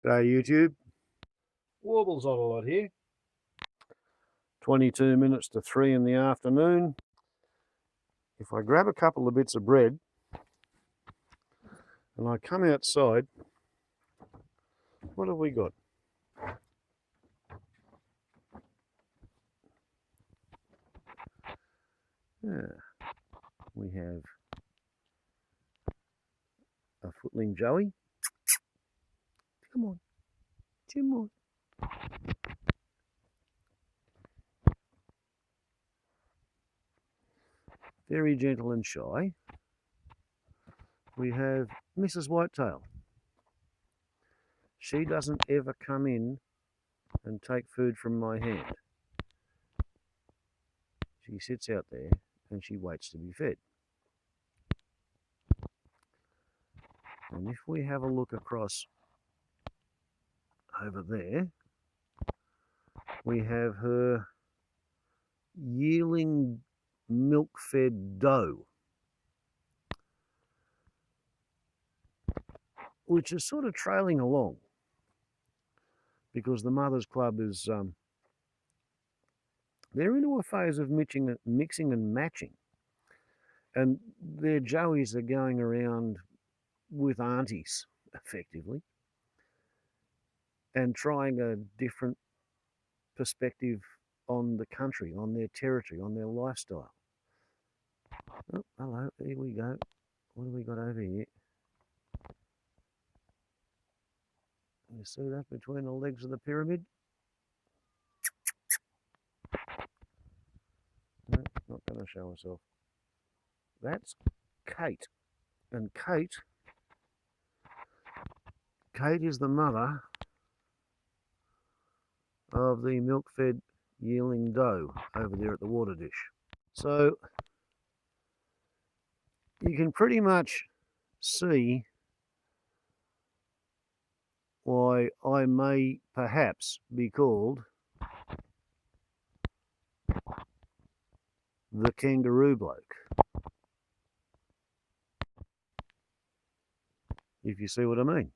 G'day YouTube. Warbles on a lot here. 22 minutes to 3 in the afternoon. If I grab a couple of bits of bread and I come outside, what have we got? We have a footling Joey. Come on, come on. Very gentle and shy. We have Mrs. Whitetail. She doesn't ever come in and take food from my hand. She sits out there and she waits to be fed. And if we have a look across over there, we have her yearling milk-fed doe, which is sort of trailing along because the Mothers Club is, they're into a phase of mixing and matching. And their joeys are going around with aunties, effectively, and trying a different perspective on the country, on their territory, on their lifestyle. Oh, hello, here we go. What have we got over here? You see that between the legs of the pyramid? No, not going to show herself. That's Kate. And Kate is the mother of the milk-fed yearling doe over there at the water dish. So you can pretty much see why I may perhaps be called the kangaroo bloke, if you see what I mean.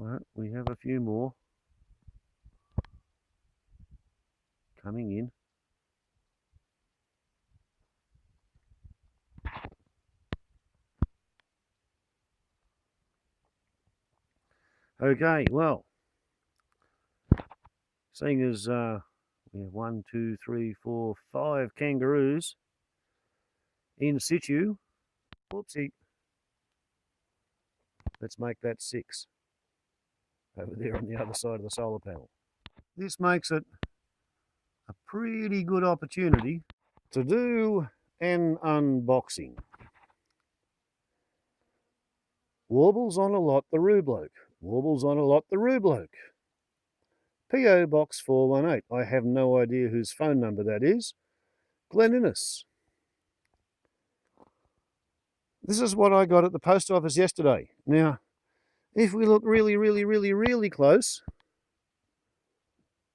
All right, we have a few more coming in. Okay, well, seeing as we have 1, 2, 3, 4, 5 kangaroos in situ, whoopsie, let's make that 6 over there on the other side of the solar panel. This makes it a pretty good opportunity to do an unboxing. Warbles on a lot, the Roo Bloke. Warbles on a lot, the Roo Bloke. P.O. Box 418. I have no idea whose phone number that is. Glen Innes. This is what I got at the post office yesterday. Now, if we look really close,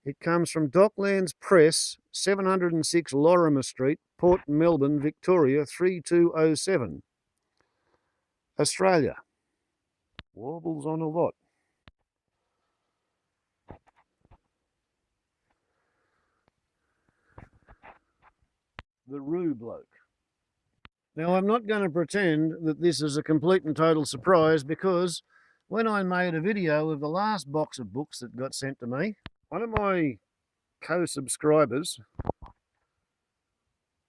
it comes from Docklands Press, 706 Lorimer Street, Port Melbourne, Victoria, 3207, Australia. Warbles on a lot. The Roo Bloke. Now, I'm not going to pretend that this is a complete and total surprise, because when I made a video of the last box of books that got sent to me, one of my co-subscribers,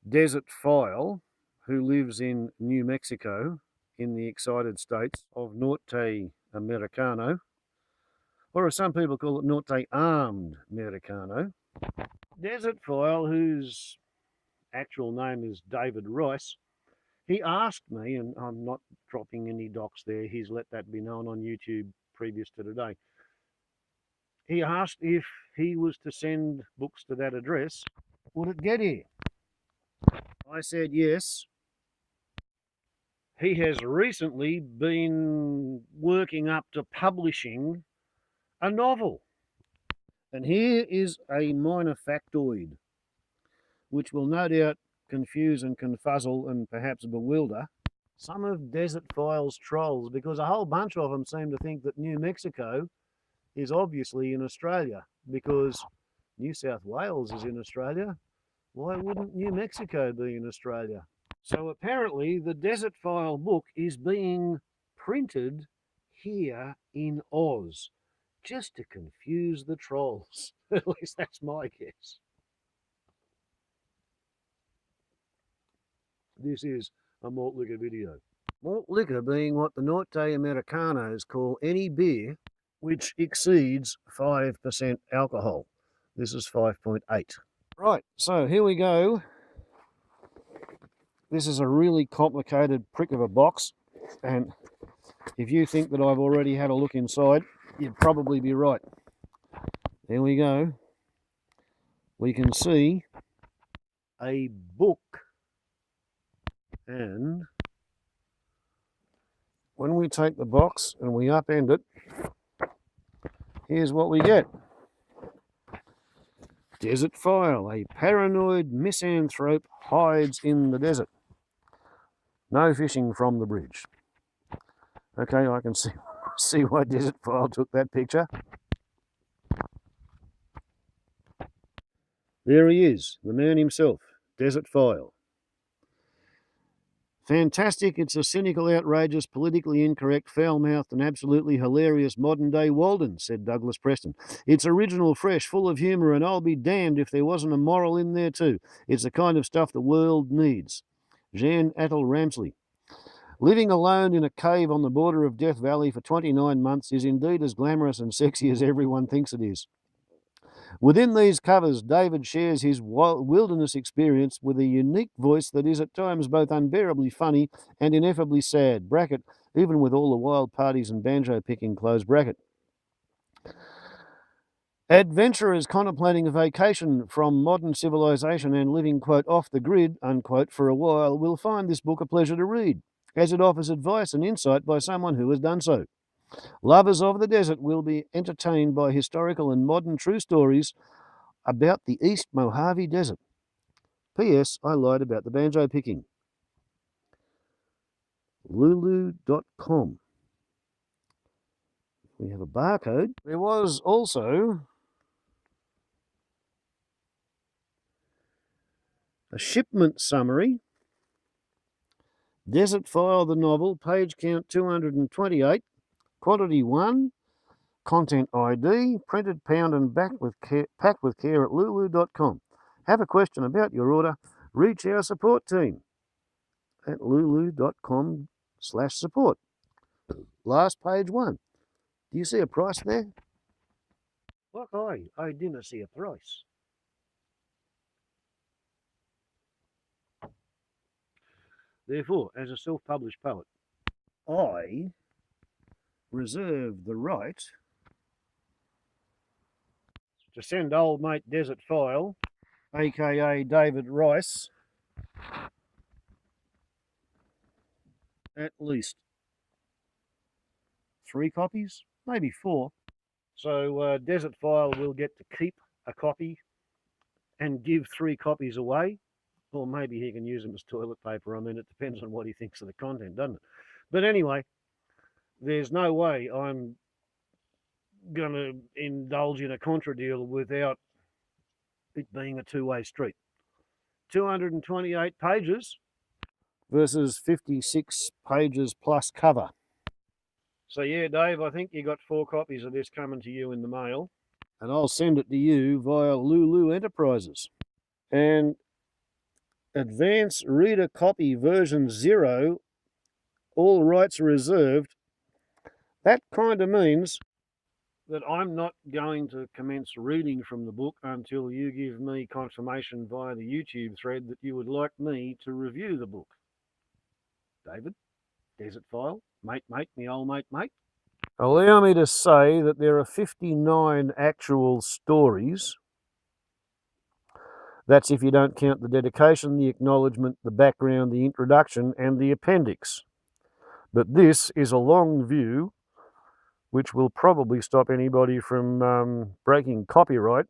Desertphile, who lives in New Mexico in the excited states of Norte Americano, or as some people call it, Norte Armed Americano. Desertphile, whose actual name is David Rice, he asked me, and I'm not dropping any docs there, he's let that be known on YouTube previous to today. He asked if he was to send books to that address, would it get here? I said yes. He has recently been working up to publishing a novel. And here is a minor factoid, which will no doubt confuse and confuzzle and perhaps bewilder some of Desertphile's trolls, because a whole bunch of them seem to think that New Mexico is obviously in Australia, because New South Wales is in Australia. Why wouldn't New Mexico be in Australia? So apparently the Desertphile book is being printed here in Oz, just to confuse the trolls. At least that's my guess. This is a malt liquor video. Malt liquor being what the Norte Americanos call any beer which exceeds 5% alcohol. This is 5.8. Right, so here we go. This is a really complicated prick of a box, and if you think that I've already had a look inside, you'd probably be right. There we go. We can see a book, and when we take the box and we upend it, here's what we get. Desertphile, a paranoid misanthrope hides in the desert. No fishing from the bridge. Okay, I can see why Desertphile took that picture. There he is, the man himself, Desertphile. Fantastic, it's a cynical, outrageous, politically incorrect, foul-mouthed and absolutely hilarious modern-day Walden, said Douglas Preston. It's original, fresh, full of humour, and I'll be damned if there wasn't a moral in there too. It's the kind of stuff the world needs. Jean Attal Ramsley. Living alone in a cave on the border of Death Valley for 29 months is indeed as glamorous and sexy as everyone thinks it is. Within these covers, David shares his wilderness experience with a unique voice that is at times both unbearably funny and ineffably sad, bracket, even with all the wild parties and banjo picking, close bracket. Adventurers contemplating a vacation from modern civilization and living, quote, off the grid, unquote, for a while will find this book a pleasure to read, as it offers advice and insight by someone who has done so. Lovers of the desert will be entertained by historical and modern true stories about the East Mojave Desert. P.S. I lied about the banjo picking. Lulu.com. We have a barcode. There was also a shipment summary. Desertphile the novel, page count 228. Quantity 1, content ID, printed, pound and packed with care at lulu.com. Have a question about your order, reach our support team at lulu.com/support. Last page 1. Do you see a price there? Look, I didn't see a price. Therefore, as a self-published poet, I reserve the right to send old mate Desertphile, aka David Rice, at least 3 copies, maybe 4. So Desertphile will get to keep a copy and give 3 copies away, or maybe he can use them as toilet paper. I mean, it depends on what he thinks of the content, doesn't it? But anyway, there's no way I'm going to indulge in a contra deal without it being a two-way street. 228 pages versus 56 pages plus cover. So yeah, Dave, I think you got 4 copies of this coming to you in the mail, and I'll send it to you via Lulu Enterprises. And advance reader copy version 0, all rights reserved. That kind of means that I'm not going to commence reading from the book until you give me confirmation via the YouTube thread that you would like me to review the book. David, Desertphile, mate, me old mate. Allow me to say that there are 59 actual stories. That's if you don't count the dedication, the acknowledgement, the background, the introduction, and the appendix. But this is a long view which will probably stop anybody from breaking copyright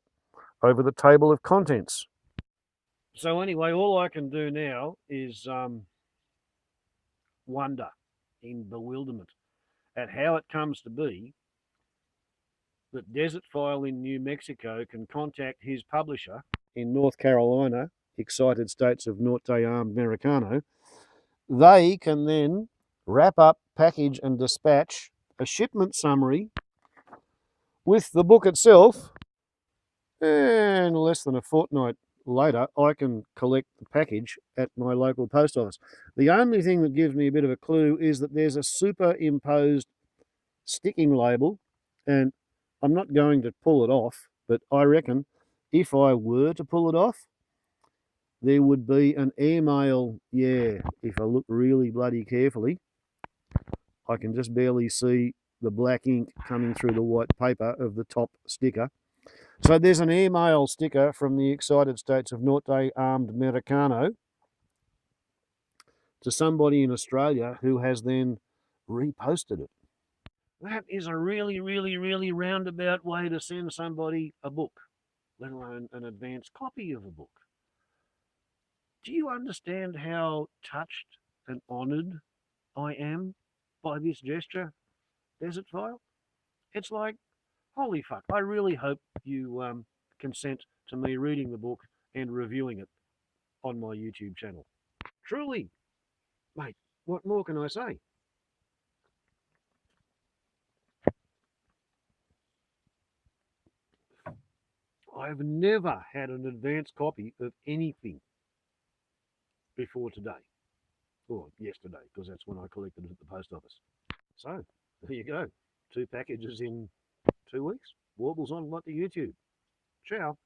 over the table of contents. So anyway, all I can do now is wonder in bewilderment at how it comes to be that Desertphile in New Mexico can contact his publisher in North Carolina, Excited States of Norte Armed Americano. They can then wrap up, package and dispatch a shipment summary with the book itself, and less than a fortnight later I can collect the package at my local post office. The only thing that gives me a bit of a clue is that there's a superimposed sticking label, and I'm not going to pull it off, but I reckon if I were to pull it off, there would be an airmail. Yeah, if I look really bloody carefully, I can just barely see the black ink coming through the white paper of the top sticker. So there's an airmail sticker from the Excited States of Norte Armed Americano to somebody in Australia who has then reposted it. That is a really, really, really roundabout way to send somebody a book, let alone an advanced copy of a book. Do you understand how touched and honoured I am by this gesture, Desertphile? It's like, holy fuck, I really hope you consent to me reading the book and reviewing it on my YouTube channel. Truly, mate, what more can I say? I've never had an advanced copy of anything before today, or yesterday, because that's when I collected it at the post office. So, there you go. 2 packages in 2 weeks. Warbles on like the YouTube. Ciao.